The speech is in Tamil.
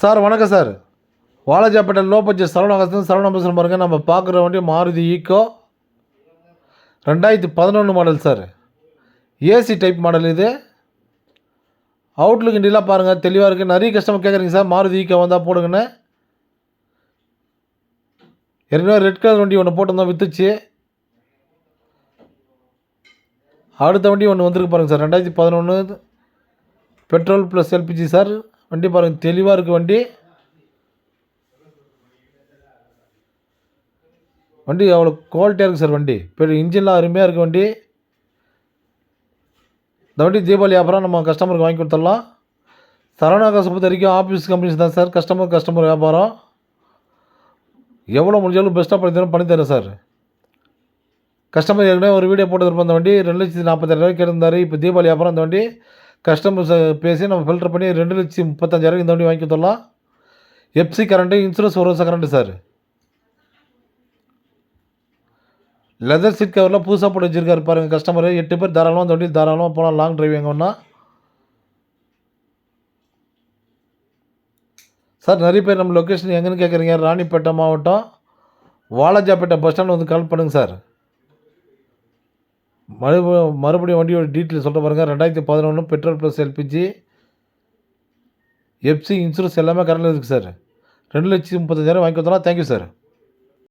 சார் வணக்கம் சார். வாலாஜாப்பேட்டை லோ பட்ஜெட் சரவணா பஸ்ஸில் பாருங்கள். நம்ம பார்க்குற வண்டி Maruti Eeco 2011 model sir. AC type model இது. அவுட்லுக் இண்டிலாம் பாருங்கள் தெளிவாக இருக்குது. நிறைய கஸ்டமர் கேட்குறீங்க சார் மாருதி ஈக்கோ வந்தால் போடுங்கன்னு. ஏற்கனவே ரெட் கலர் வண்டி ஒன்று போட்டிருந்தோம், விற்றுச்சு. அடுத்த வண்டி ஒன்று வந்திருக்கு பாருங்கள் sir. 2011 petrol plus LPG sir. வண்டி பாருங்கள் தெளிவாக இருக்குது வண்டி. வண்டி அவ்வளோ குவாலிட்டியாக இருக்குது சார். வண்டி இப்போ இன்ஜின்லாம் அருமையாக இருக்குது வண்டி. இந்த வண்டி தீபாவளி வியாபாரம் நம்ம கஸ்டமருக்கு வாங்கி கொடுத்துடலாம். சரவணா காசை பொறுத்த வரைக்கும் ஆஃபீஸ் கம்பெனிஸ் தான் சார். கஸ்டமர் வியாபாரம் எவ்வளோ முடிஞ்சாலும் பெஸ்ட்டாக பண்ணித்தரேன் சார். கஸ்டமர் ஏற்கனவே ஒரு வீடியோ போட்டு இருப்போம். அந்த வண்டி 2,40,000 கேட்டிருந்தார். இப்போ தீபாவளி வியாபாரம் அந்த வண்டி கஸ்டமர்ஸ் பேசி நம்ம ஃபில்டர் பண்ணி 2,35,000 இந்த வண்டி வாங்கி கொடுத்துடலாம். எஃப்சி கரண்ட்டு, இன்சூரன்ஸ் 1 வருஷம் கரண்ட்டு சார். லெதர் சீட் கவரில் புதுசாக போட்டு வச்சுருக்காரு பாருங்கள் கஸ்டமர். 8 பேர் தாராளமாக அந்த வண்டியில் தாராளமாக போனால் லாங் டிரைவ் எங்கே வேணா சார். நிறைய பேர் நம்ம லொக்கேஷன் எங்கேன்னு கேட்குறீங்க. ராணிப்பேட்டை மாவட்டம் வாலாஜாப்பேட்டை பஸ் ஸ்டாண்ட் வந்து கால் பண்ணுங்கள் சார். மறுபடியும் வண்டியோட டீட்டெயில் சொல்கிற பாருங்கள். 2011 petrol plus LPG, FC, insurance எல்லாமே கரண்டில் இருக்குது சார். 2,35,000 வாங்கி கொடுத்தலாம். Thank you sir.